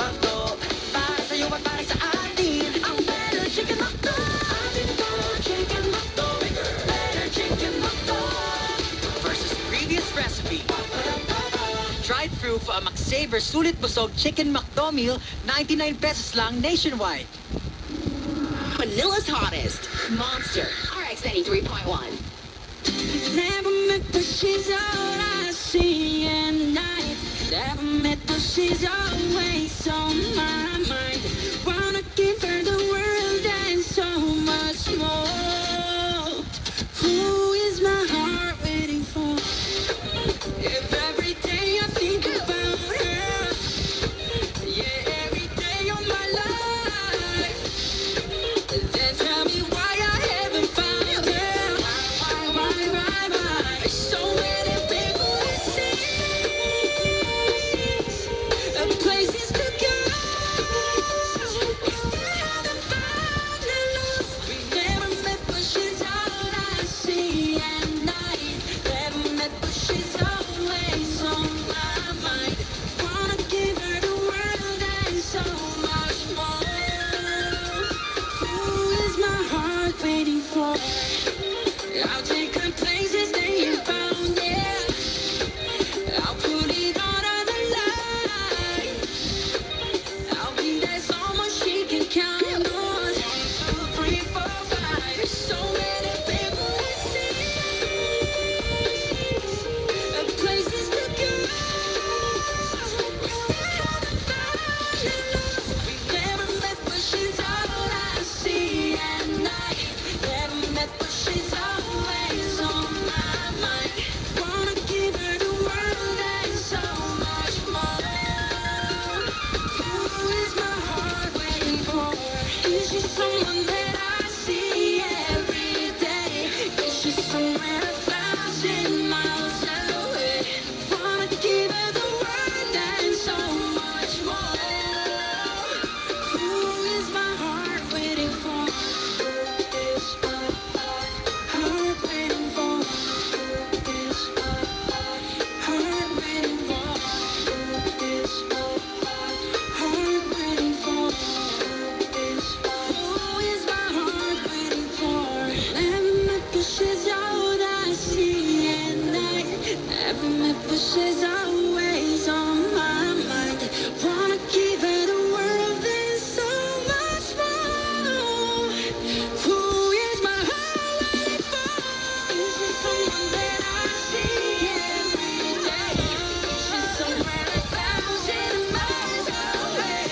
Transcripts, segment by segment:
McDo. Para sa'yo at para sa atin, ang Better Chicken McDo. Atin to, Chicken McDo. Better Chicken McDo. Versus previous recipe. Tried through for a McSaver Sulit Busog Chicken McDo meal, 99 pesos lang nationwide. Manila's hottest. Monster. RX 93.1. Never met, but she's all I see at night. Never met, but she's always on my mind. Wanna give her the world and so much more. Who is my heart waiting for? If every day I think about her, yeah, every day of my life, then tell me why I haven't found her. Why? So many people to see, places to go. Still haven't found her love. We never met, but she's all I see at night. Never met, but she's always on my mind. Wanna give her the world and so much more. Who is my heart waiting for? I'll take her places they ain't found yet. I'll put it on the line. I'll be there so much she can count on. 1, 2, 3, 4, 5. There's so many people to see, places to go. Still haven't found her love. We never met, but she's all I see at night. Never met, but she's always on my mind. Wanna give her the world and so much more. Who is my heart waiting for? Is she someone that I see every day? Is she somewhere 1,000 miles away? Wanna give her the world and so much more. Who is my heart waiting for? Is my heart waiting for? Is my heart waiting for? Is my heart waiting for? Who is my heart waiting for? Never met, but she's all I see at night. Never met, but she's always on my mind. Wanna give her the world and so much more. Who is my heart waiting for? Is she someone that I see every day? Is she somewhere 1,000 miles away?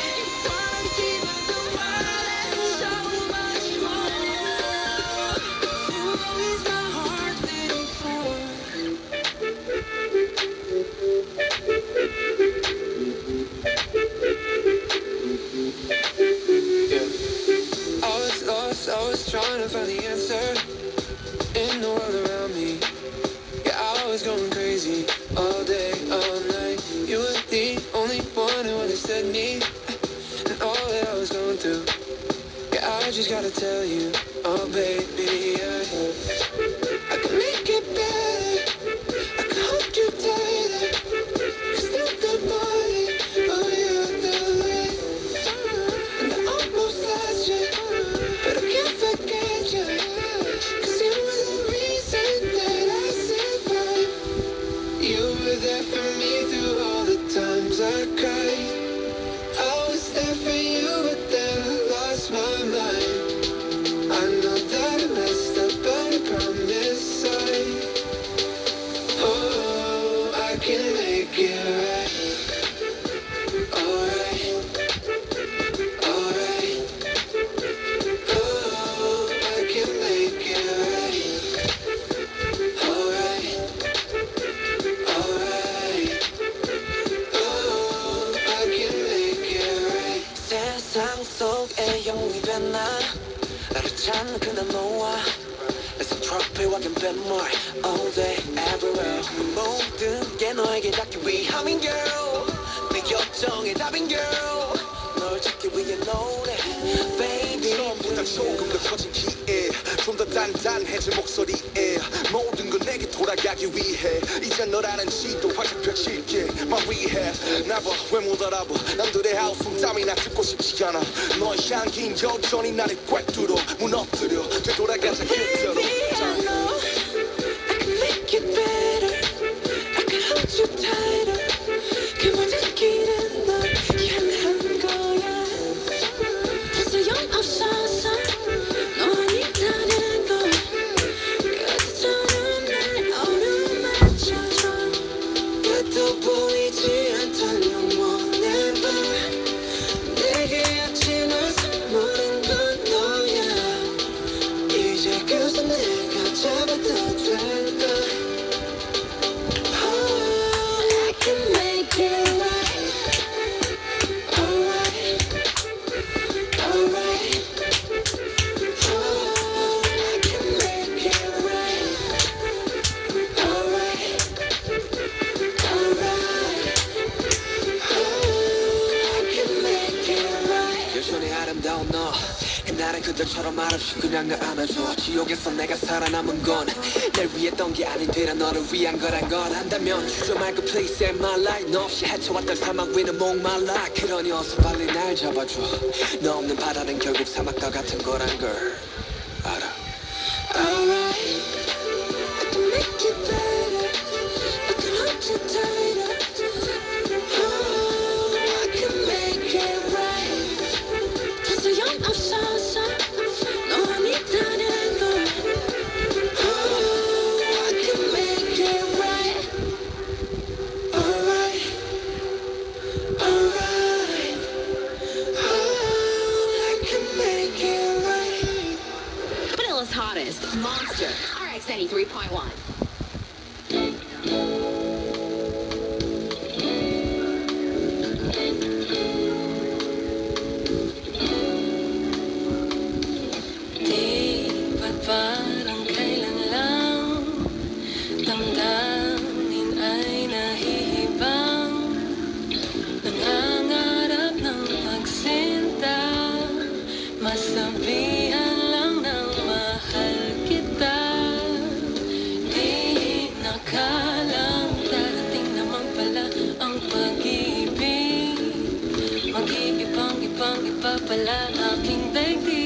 Wanna give her the world and so much more. Who is my heart waiting for? I was lost, I was trying to find the answer in the world around me. Yeah, I was going crazy all day, all night. You were the only one who understood me and all that I was going through. Yeah, I just gotta tell you, oh baby, I can make it better. I can hold you tighter. 'Cause through the morning, oh you're the light. And I almost lost you, but I can't forget you. 'Cause you were the reason that I survived. You were there for me through all the times I cried. I was there for you, but then I lost my mind. I know that I messed up, but I promise oh, I can make it right. Alright, alright. Oh, I can make it right. Alright, alright. Oh, I can make it right. 세상 속에 영웅이 된 난 나를 찾는 그날 너와 It's a trophy walking been more all day everywhere 모든 게 너에게 닿기 위함인 girl 내 결정의 답인 girl 널 찾기 위해 노래 baby 처음보다 조금 더 커진 기에 좀 더 단단해진 목소리에 모든 건 내게 돌아 돌아가기 위해 이제 너라는 지도 활짝 펼칠게 My rehab 나봐 왜 못 알아봐 남들의 하우스 땀이나 듣고 싶지 않아 너의 향긴 여전히 나를 꽉 뚫어 무너뜨려 되돌아가자 그대로 Baby, I know I can make it better. I can hold you tighter. 그 모든 길은 널 향한 거야. 소용없어서 너 아니라는 걸 그처럼 날 어루만져줘. 끝도 보이지 않던 영원의 밤 내게 아침을 선물한 건 너야 이제 그저 내가 잡아도 될까 I can make it right. Alright Alright Oh, I can make it right. Alright Alright I can make it right. 여전히 아름다운 너 그날은 그들처럼 말없이 그냥 나 안아줘 지옥에서 내가 살아남은 건 날 위했던 게 아닌되라 너를 위한 거란 걸 안다면 주저 말고 please save my life 너 없이 헤쳐왔던 사막 위는 목말라 그러니 어서 빨리 날 잡아줘 너 없는 바다는 결국 사막과 같은 거란 걸 알아 Alright, I can make it better. I can hold you tighter. Oh, I can make it right. 소용없어서 너 아니라는 걸. Oh, I can make it right. Alright Alright Oh, I can make it right. Manila's hottest, Monster, RX 93.1. Di ba't parang kailan lang damdamin ay nahihibang nangangarap ng pagsinta masabihan lang ng mahal kita di nakalang darating naman pala ang pag-ibig mag-iibang-ibang iba pala aking daigdig